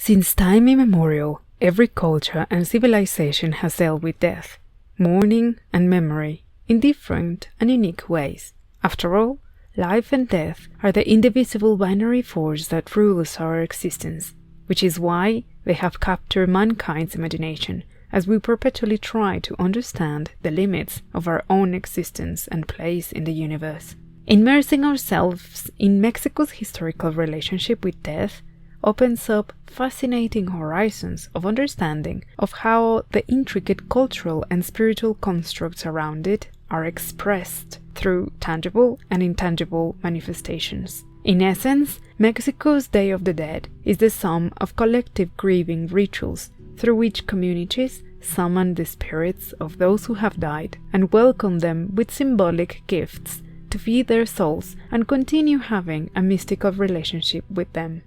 Since time immemorial, every culture and civilization has dealt with death, mourning and memory in different and unique ways. After all, life and death are the indivisible binary force that rules our existence, which is why they have captured mankind's imagination as we perpetually try to understand the limits of our own existence and place in the universe. Immersing ourselves in Mexico's historical relationship with death opens up fascinating horizons of understanding of how the intricate cultural and spiritual constructs around it are expressed through tangible and intangible manifestations. In essence, Mexico's Day of the Dead is the sum of collective grieving rituals through which communities summon the spirits of those who have died and welcome them with symbolic gifts to feed their souls and continue having a mystical relationship with them.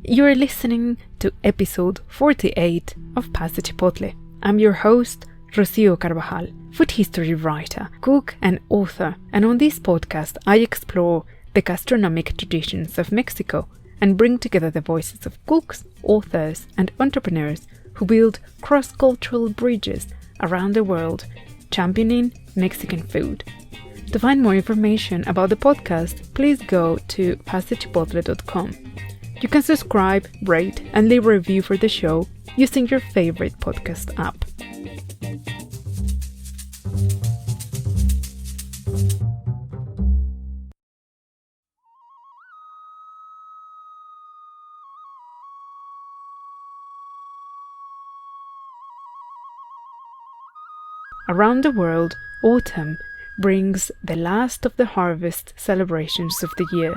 You are listening to episode 48 of Pasta Chipotle. I'm your host, Rocio Carvajal, food history writer, cook and author, and on this podcast I explore the gastronomic traditions of Mexico and bring together the voices of cooks, authors and entrepreneurs who build cross-cultural bridges around the world, championing Mexican food. To find more information about the podcast, please go to pastachipotle.com. You can subscribe, rate, and leave a review for the show using your favorite podcast app. Around the world, autumn brings the last of the harvest celebrations of the year.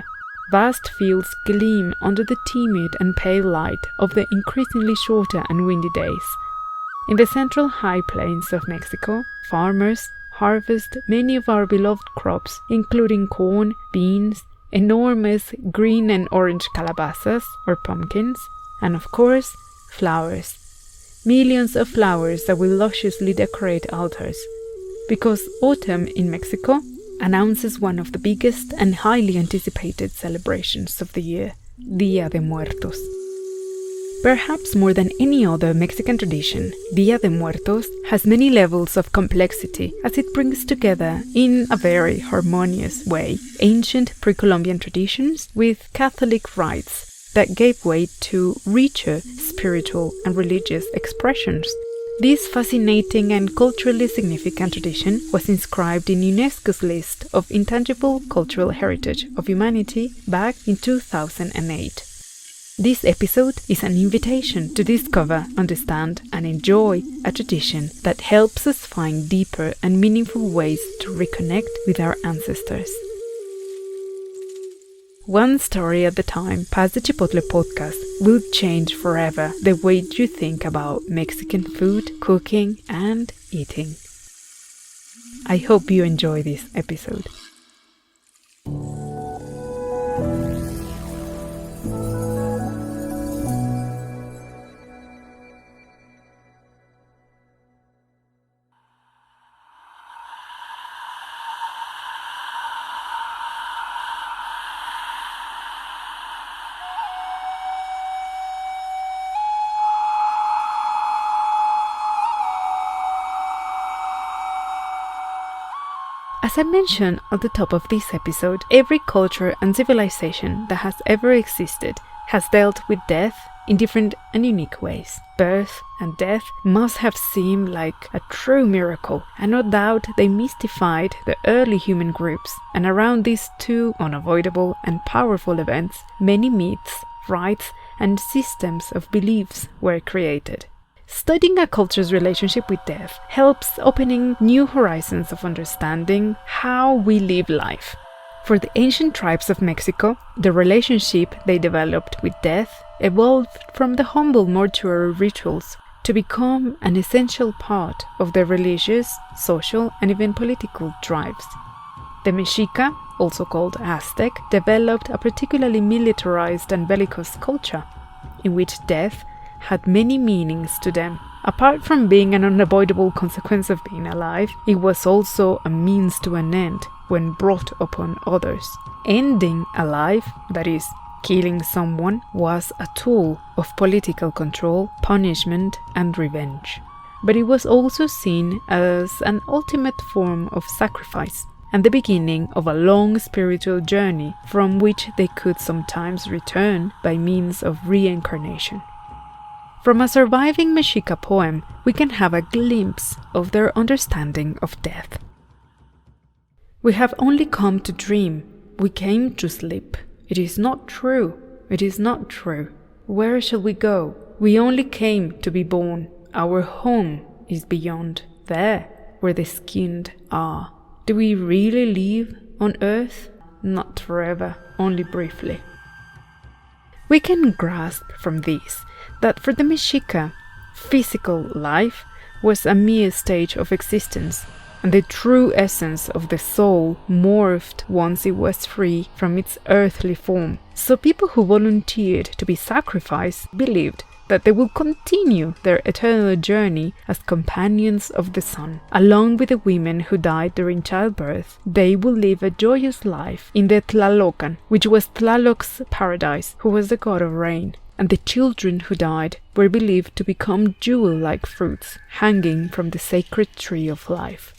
Vast fields gleam under the timid and pale light of the increasingly shorter and windy days. In the central high plains of Mexico, farmers harvest many of our beloved crops, including corn, beans, enormous green and orange calabazas or pumpkins, and of course, flowers. Millions of flowers that will lusciously decorate altars. Because autumn in Mexico announces one of the biggest and highly anticipated celebrations of the year, Dia de Muertos. Perhaps more than any other Mexican tradition, Dia de Muertos has many levels of complexity as it brings together, in a very harmonious way, ancient pre-Columbian traditions with Catholic rites that gave way to richer spiritual and religious expressions. This fascinating and culturally significant tradition was inscribed in UNESCO's list of intangible cultural heritage of humanity back in 2008. This episode is an invitation to discover, understand, and enjoy a tradition that helps us find deeper and meaningful ways to reconnect with our ancestors. One story at a time, Pasta Chipotle podcast will change forever the way you think about Mexican food, cooking, and eating. I hope you enjoy this episode. As I mentioned at the top of this episode, every culture and civilization that has ever existed has dealt with death in different and unique ways. Birth and death must have seemed like a true miracle, and no doubt they mystified the early human groups. And around these two unavoidable and powerful events, many myths, rites, and systems of beliefs were created. Studying a culture's relationship with death helps opening new horizons of understanding how we live life. For the ancient tribes of Mexico, the relationship they developed with death evolved from the humble mortuary rituals to become an essential part of their religious, social, and even political drives. The Mexica, also called Aztec, developed a particularly militarized and bellicose culture, in which death had many meanings to them. Apart from being an unavoidable consequence of being alive, it was also a means to an end when brought upon others. Ending a life, that is, Killing someone was a tool of political control, punishment, and revenge. But it was also seen as an ultimate form of sacrifice and the beginning of a long spiritual journey from which they could sometimes return by means of reincarnation. From a surviving Mexica poem, we can have a glimpse of their understanding of death. We have only come to dream. We came to sleep. It is not true. It is not true. Where shall we go? We only came to be born. Our home is beyond, there where the skinned are. Do we really live on earth? Not forever, only briefly. We can grasp from this that for the Mexica, physical life was a mere stage of existence, and the true essence of the soul morphed once it was free from its earthly form. So people who volunteered to be sacrificed believed that they will continue their eternal journey as companions of the sun. Along with the women who died during childbirth, they will live a joyous life in the Tlalocan, which was Tlaloc's paradise, who was the god of rain. And the children who died were believed to become jewel-like fruits hanging from the sacred tree of life.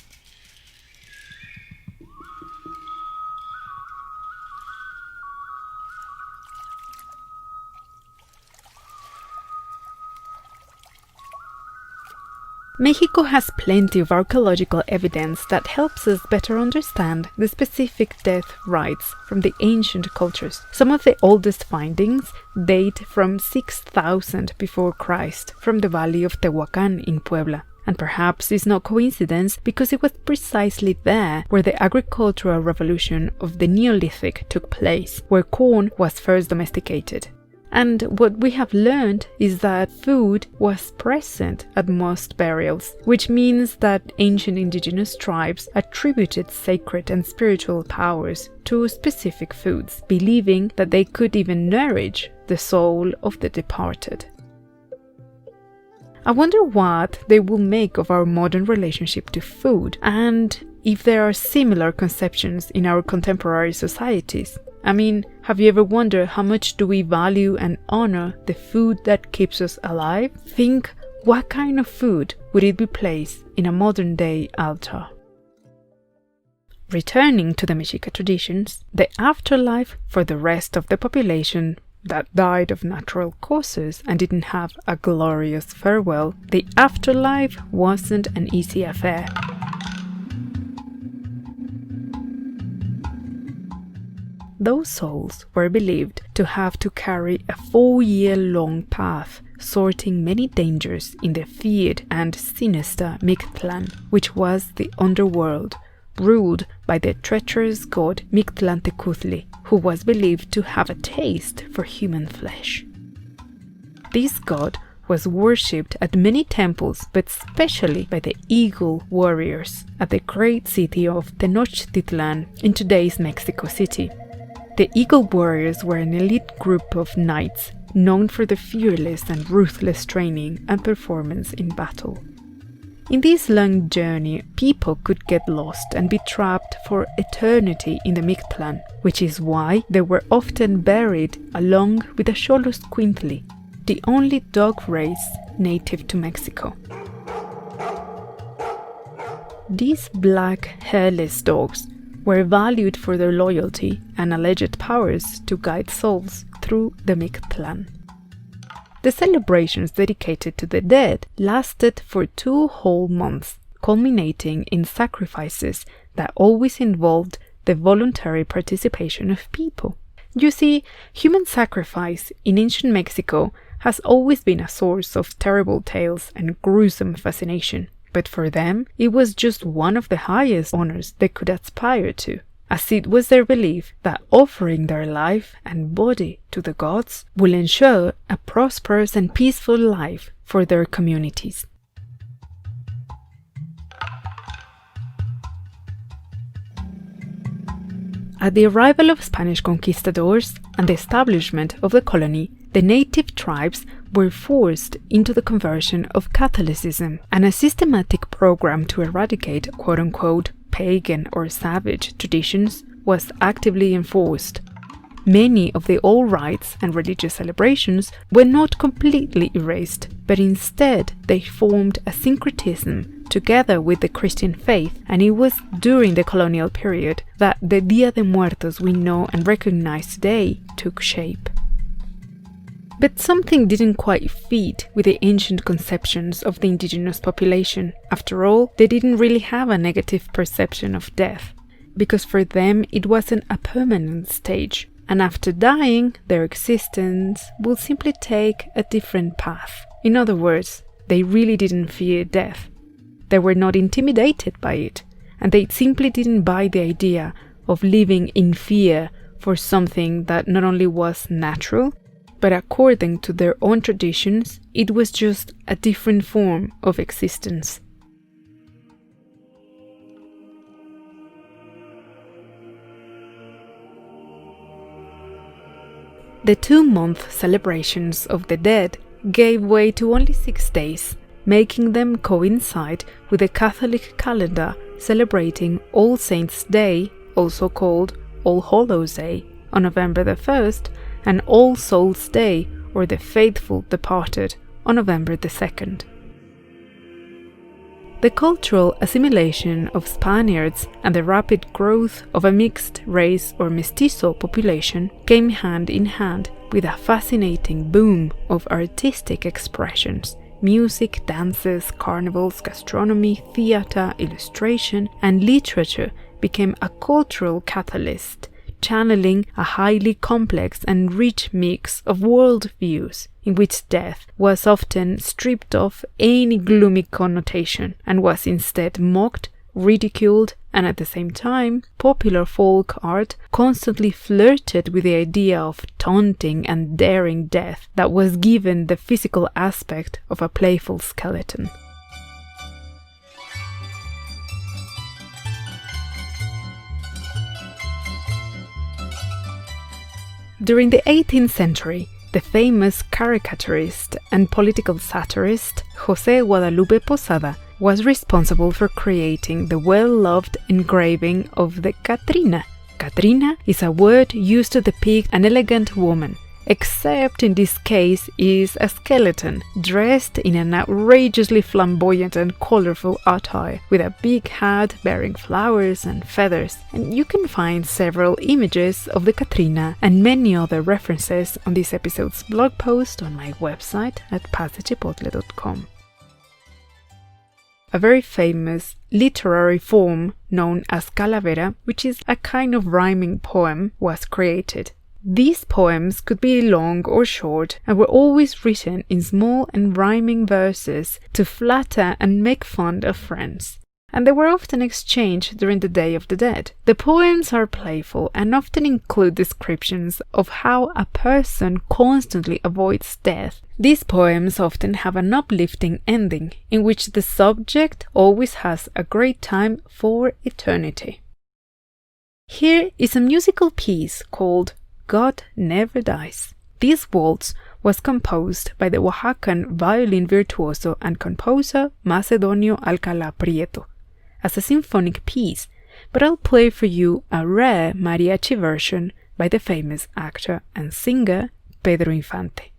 Mexico has plenty of archaeological evidence that helps us better understand the specific death rites from the ancient cultures. Some of the oldest findings date from 6000 before Christ from the valley of Tehuacan in Puebla. And perhaps it's no coincidence because it was precisely there where the agricultural revolution of the Neolithic took place, where corn was first domesticated. And what we have learned is that food was present at most burials, which means that ancient indigenous tribes attributed sacred and spiritual powers to specific foods, believing that they could even nourish the soul of the departed. I wonder what they will make of our modern relationship to food, and if there are similar conceptions in our contemporary societies. I mean, have you ever wondered how much do we value and honor the food that keeps us alive? Think, what kind of food would it be placed in a modern-day altar? Returning to the Mexica traditions, the afterlife for the rest of the population that died of natural causes and didn't have a glorious farewell, the afterlife wasn't an easy affair. Those souls were believed to have to carry a 4-year-long path, sorting many dangers in the feared and sinister Mictlan, which was the underworld, ruled by the treacherous god Mictlantecutli, who was believed to have a taste for human flesh. This god was worshipped at many temples, but especially by the Eagle warriors at the great city of Tenochtitlan in today's Mexico City. The Eagle warriors were an elite group of knights known for their fearless and ruthless training and performance in battle. In this long journey, people could get lost and be trapped for eternity in the Mictlan, which is why they were often buried along with the Xoloscuintli, the only dog race native to Mexico. These black, hairless dogs were valued for their loyalty and alleged powers to guide souls through the Mictlan. The celebrations dedicated to the dead lasted for 2 whole months, culminating in sacrifices that always involved the voluntary participation of people. You see, human sacrifice in ancient Mexico has always been a source of terrible tales and gruesome fascination. But for them, it was just one of the highest honors they could aspire to, as it was their belief that offering their life and body to the gods will ensure a prosperous and peaceful life for their communities. At the arrival of Spanish conquistadors and the establishment of the colony, the native tribes were forced into the conversion of Catholicism, and a systematic program to eradicate quote-unquote pagan or savage traditions was actively enforced. Many of the old rites and religious celebrations were not completely erased, but instead they formed a syncretism together with the Christian faith, and it was during the colonial period that the Dia de Muertos we know and recognize today took shape. But something didn't quite fit with the ancient conceptions of the indigenous population. After all, they didn't really have a negative perception of death, because for them it wasn't a permanent stage, and after dying, their existence will simply take a different path. In other words, they really didn't fear death. They were not intimidated by it, and they simply didn't buy the idea of living in fear for something that not only was natural, but according to their own traditions, it was just a different form of existence. The 2-month celebrations of the dead gave way to only 6 days, making them coincide with the Catholic calendar celebrating All Saints' Day, also called All Hallows' Day, on November the 1st, and All Souls' Day, or the Faithful Departed, on November the 2nd. The cultural assimilation of Spaniards and the rapid growth of a mixed race or mestizo population came hand in hand with a fascinating boom of artistic expressions. Music, dances, carnivals, gastronomy, theater, illustration, and literature became a cultural catalyst, channeling a highly complex and rich mix of worldviews, in which death was often stripped of any gloomy connotation and was instead mocked, ridiculed, and at the same time, popular folk art constantly flirted with the idea of taunting and daring death that was given the physical aspect of a playful skeleton. During the 18th century, the famous caricaturist and political satirist José Guadalupe Posada was responsible for creating the well-loved engraving of the Catrina. Catrina is a word used to depict an elegant woman, except in this case is a skeleton dressed in an outrageously flamboyant and colorful attire with a big hat bearing flowers and feathers, and you can find several images of the Catrina and many other references on this episode's blog post on my website at pasachipotle.com. A very famous literary form known as calavera, which is a kind of rhyming poem, was created. These poems could be long or short and were always written in small and rhyming verses to flatter and make fun of friends, and they were often exchanged during the Day of the Dead. The poems are playful and often include descriptions of how a person constantly avoids death. These poems often have an uplifting ending in which the subject always has a great time for eternity. Here is a musical piece called God Never Dies. This waltz was composed by the Oaxacan violin virtuoso and composer Macedonio Alcala Prieto as a symphonic piece, but I'll play for you a rare mariachi version by the famous actor and singer Pedro Infante.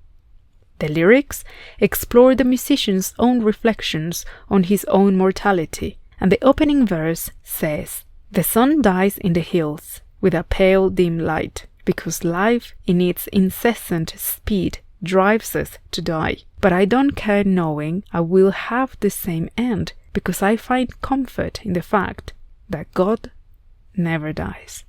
The lyrics explore the musician's own reflections on his own mortality, and the opening verse says, "The sun dies in the hills with a pale dim light, because life in its incessant speed drives us to die. But I don't care knowing I will have the same end, because I find comfort in the fact that God never dies."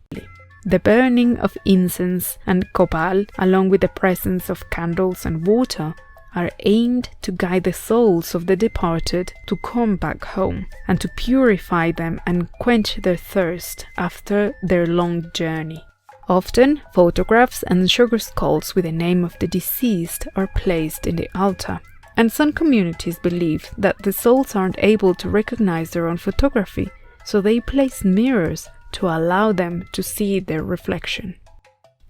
The burning of incense and copal, along with the presence of candles and water, are aimed to guide the souls of the departed to come back home, and to purify them and quench their thirst after their long journey. Often, photographs and sugar skulls with the name of the deceased are placed in the altar, and some communities believe that the souls aren't able to recognize their own photography, so they place mirrors to allow them to see their reflection.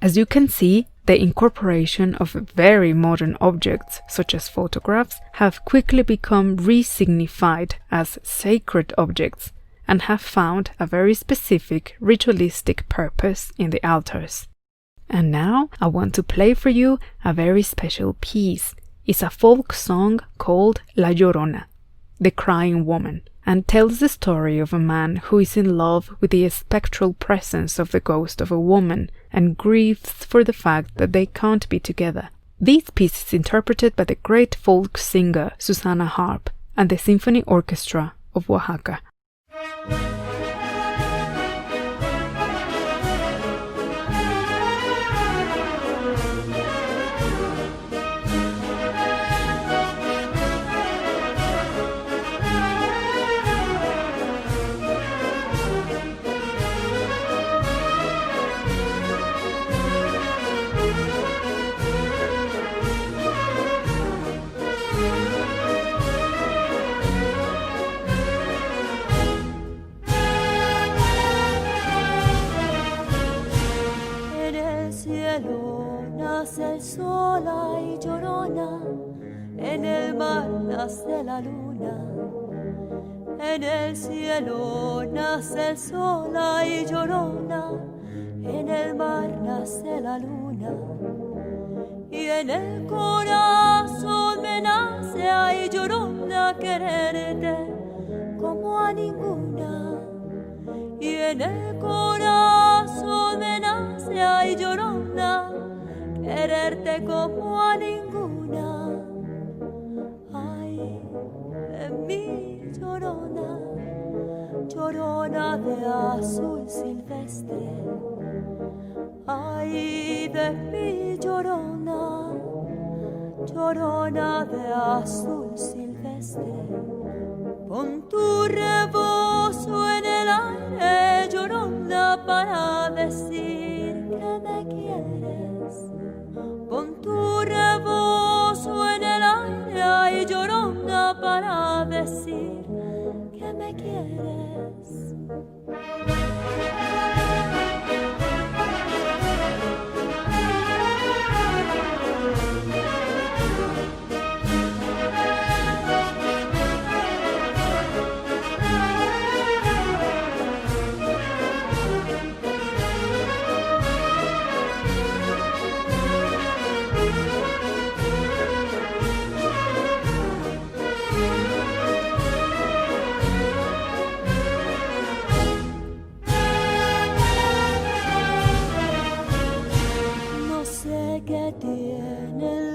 As you can see, the incorporation of very modern objects, such as photographs, have quickly become re-signified as sacred objects, and have found a very specific ritualistic purpose in the altars. And now I want to play for you a very special piece. It's a folk song called La Llorona, the Crying Woman, and tells the story of a man who is in love with the spectral presence of the ghost of a woman and grieves for the fact that they can't be together. This piece is interpreted by the great folk singer Susana Harp and the Symphony Orchestra of Oaxaca. Nace el sol, ay llorona, en el mar nace la luna. En el cielo nace el sol, ay llorona, en el mar nace la luna. Y en el corazón me nace, ay llorona, quererte como a ninguna. Y en el corazón me nace, ay llorona, quererte como a ninguna. Ay, de mi llorona, llorona de azul silvestre. Ay, de mi llorona, llorona de azul silvestre. Pon tu rebozo en el aire, llorona, para decir que me quieres. Pon tu rebozo en el aire, ay llorona, para decir que me quieres.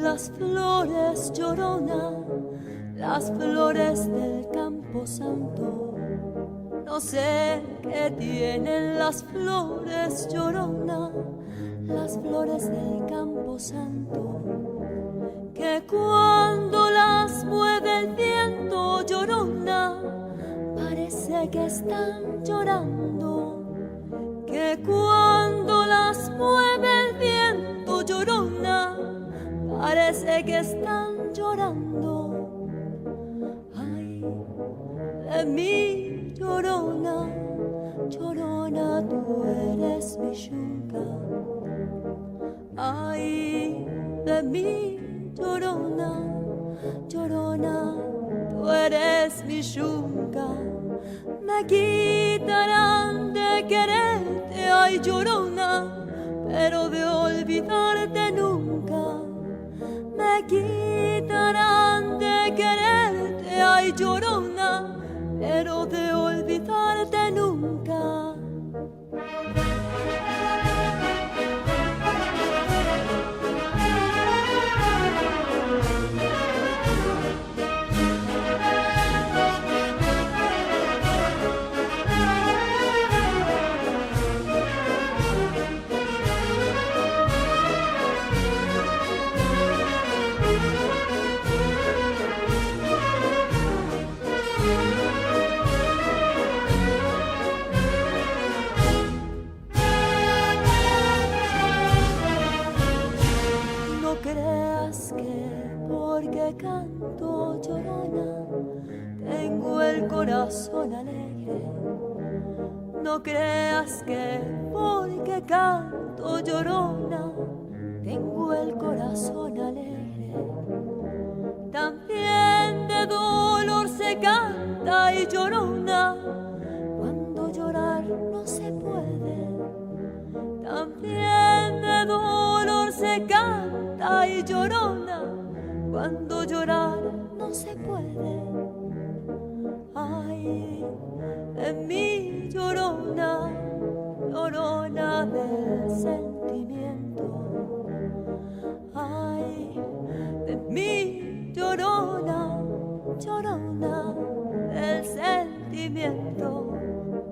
Las flores, llorona, las flores del campo santo. No sé qué tienen las flores, llorona, las flores del campo santo, que cuando las mueve el viento, llorona, parece que están llorando. Que cuando las mueve el viento, llorona, parece que están llorando. Ay, de mi llorona, llorona, tú eres mi yunca. Ay, de mi llorona, llorona, tú eres mi yunca. Me quitarán de quererte, ay llorona, pero de olvidarte nunca. Me quitarán de quererte, ay llorona, pero de olvidarte nunca. Canto llorona, tengo el corazón alegre. No creas que porque canto llorona, tengo el corazón alegre. También de dolor se canta y llorona, cuando llorar no se puede. También de dolor llorona, cuando llorar no se puede. Ay, de mí llorona, llorona del sentimiento. Ay, de mí llorona, llorona del sentimiento.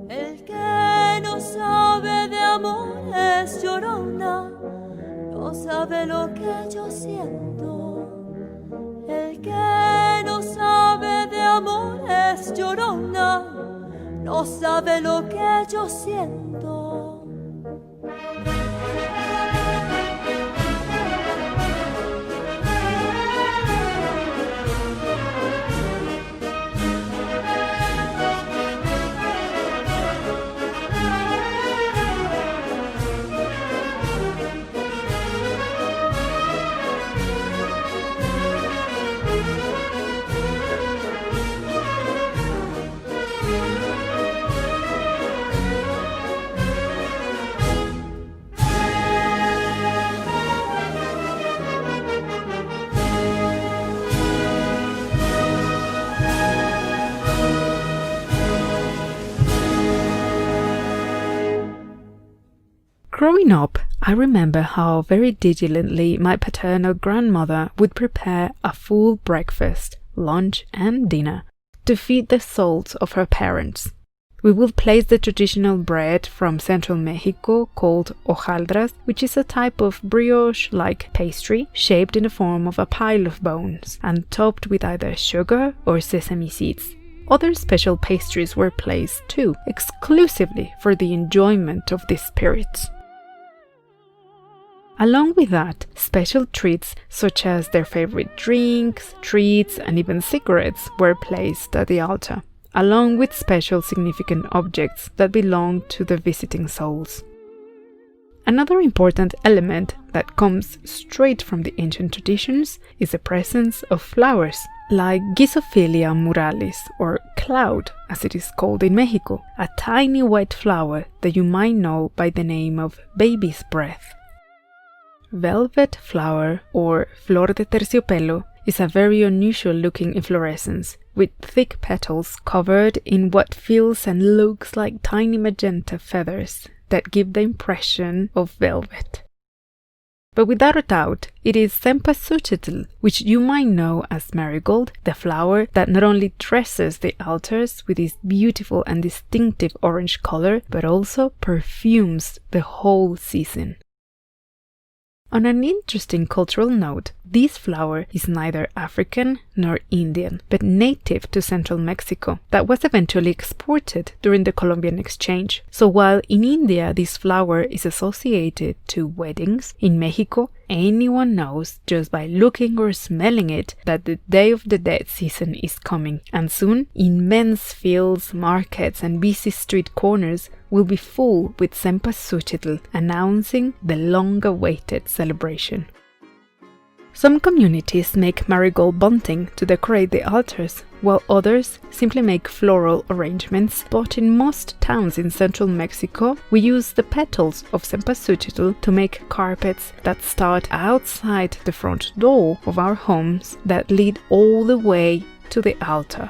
El que no sabe de amor es llorona, no sabe lo que yo siento. El que no sabe de amor es llorona, no sabe lo que yo siento. Growing up, I remember how very diligently my paternal grandmother would prepare a full breakfast, lunch and dinner to feed the souls of her parents. We would place the traditional bread from central Mexico called hojaldras, which is a type of brioche-like pastry shaped in the form of a pile of bones and topped with either sugar or sesame seeds. Other special pastries were placed too, exclusively for the enjoyment of these spirits. Along with that, special treats such as their favorite drinks, treats, and even cigarettes were placed at the altar, along with special significant objects that belonged to the visiting souls. Another important element that comes straight from the ancient traditions is the presence of flowers, like Ghisophilia muralis, or cloud, as it is called in Mexico, a tiny white flower that you might know by the name of baby's breath. Velvet flower, or flor de terciopelo, is a very unusual looking inflorescence with thick petals covered in what feels and looks like tiny magenta feathers that give the impression of velvet. But without a doubt, it is cempasúchitl, which you might know as marigold, the flower that not only dresses the altars with its beautiful and distinctive orange color, but also perfumes the whole season. On an interesting cultural note, this flower is neither African nor Indian, but native to central Mexico, that was eventually exported during the Columbian exchange. So while in India this flower is associated to weddings, in Mexico anyone knows just by looking or smelling it that the Day of the Dead season is coming, and soon immense fields, markets and busy street corners will be full with cempasúchitl, announcing the long-awaited celebration. Some communities make marigold bunting to decorate the altars, while others simply make floral arrangements, but in most towns in central Mexico, we use the petals of cempasúchitl to make carpets that start outside the front door of our homes that lead all the way to the altar.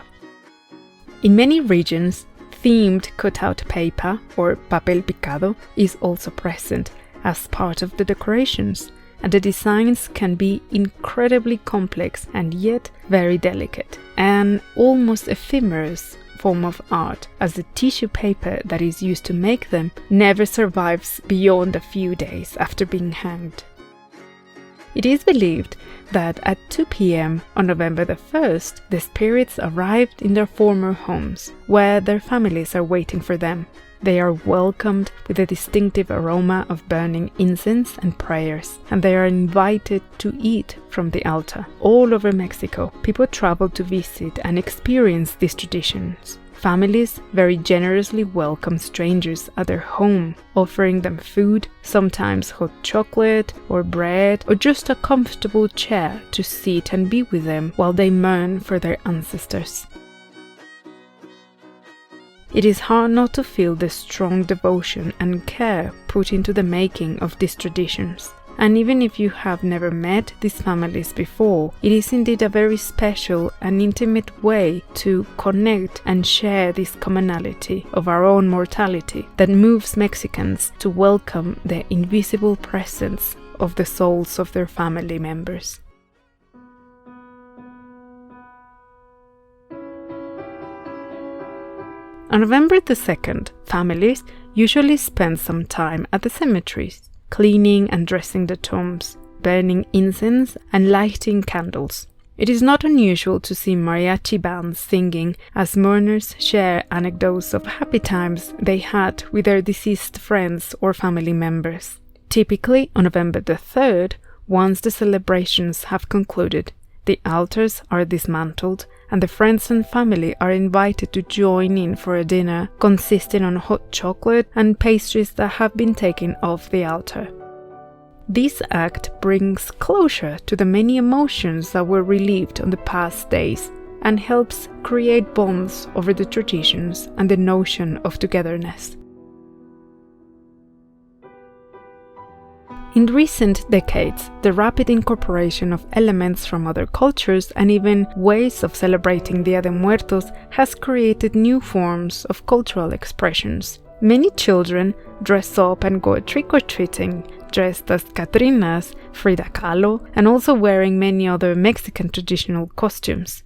In many regions, themed cutout paper, or papel picado, is also present as part of the decorations, and the designs can be incredibly complex and yet very delicate, an almost ephemeral form of art, as the tissue paper that is used to make them never survives beyond a few days after being hanged. It is believed that at 2 p.m. on November the 1st, the spirits arrived in their former homes, where their families are waiting for them. They are welcomed with a distinctive aroma of burning incense and prayers, and they are invited to eat from the altar. All over Mexico, people travel to visit and experience these traditions. Families very generously welcome strangers at their home, offering them food, sometimes hot chocolate or bread, or just a comfortable chair to sit and be with them while they mourn for their ancestors. It is hard not to feel the strong devotion and care put into the making of these traditions. And even if you have never met these families before, it is indeed a very special and intimate way to connect and share this commonality of our own mortality that moves Mexicans to welcome the invisible presence of the souls of their family members. On November the 2nd, families usually spend some time at the cemeteries, cleaning and dressing the tombs, burning incense and lighting candles. It is not unusual to see mariachi bands singing as mourners share anecdotes of happy times they had with their deceased friends or family members. Typically, on November the 3rd, once the celebrations have concluded, the altars are dismantled and the friends and family are invited to join in for a dinner consisting of hot chocolate and pastries that have been taken off the altar. This act brings closure to the many emotions that were relieved on the past days and helps create bonds over the traditions and the notion of togetherness. In recent decades, the rapid incorporation of elements from other cultures and even ways of celebrating Dia de Muertos has created new forms of cultural expressions. Many children dress up and go trick-or-treating, dressed as Catrinas, Frida Kahlo, and also wearing many other Mexican traditional costumes.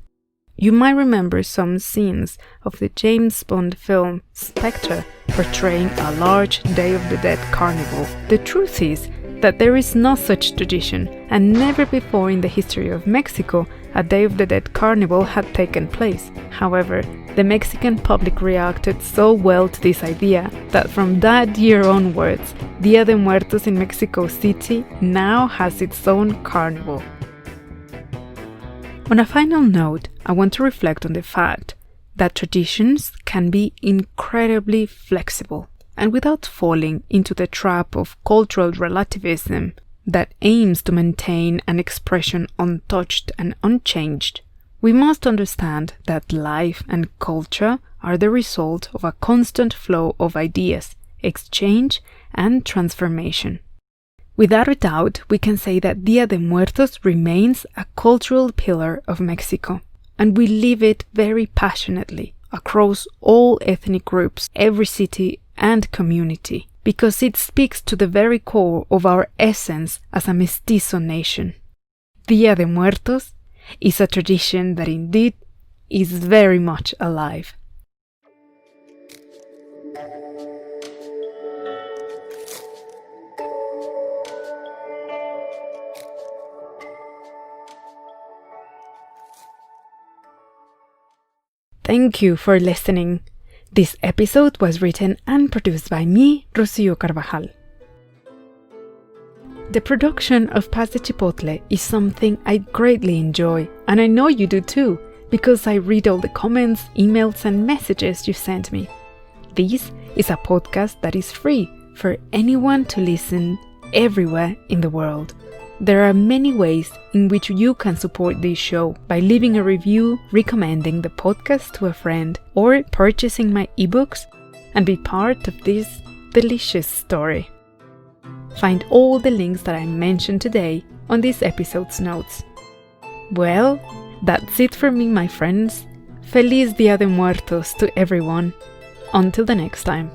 You might remember some scenes of the James Bond film Spectre portraying a large Day of the Dead carnival. The truth is that there is no such tradition, and never before in the history of Mexico a Day of the Dead carnival had taken place. However, the Mexican public reacted so well to this idea that from that year onwards, Dia de Muertos in Mexico City now has its own carnival. On a final note, I want to reflect on the fact that traditions can be incredibly flexible. And without falling into the trap of cultural relativism that aims to maintain an expression untouched and unchanged, we must understand that life and culture are the result of a constant flow of ideas, exchange, and transformation. Without a doubt, we can say that Dia de Muertos remains a cultural pillar of Mexico, and we live it very passionately across all ethnic groups, every city and community, because it speaks to the very core of our essence as a mestizo nation. Dia de Muertos is a tradition that indeed is very much alive. Thank you for listening. This episode was written and produced by me, Rocio Carvajal. The production of Paz de Chipotle is something I greatly enjoy, and I know you do too, because I read all the comments, emails, and messages you send me. This is a podcast that is free for anyone to listen everywhere in the world. There are many ways in which you can support this show by leaving a review, recommending the podcast to a friend, or purchasing my ebooks and be part of this delicious story. Find all the links that I mentioned today on this episode's notes. Well, that's it for me, my friends. Feliz Dia de Muertos to everyone. Until the next time.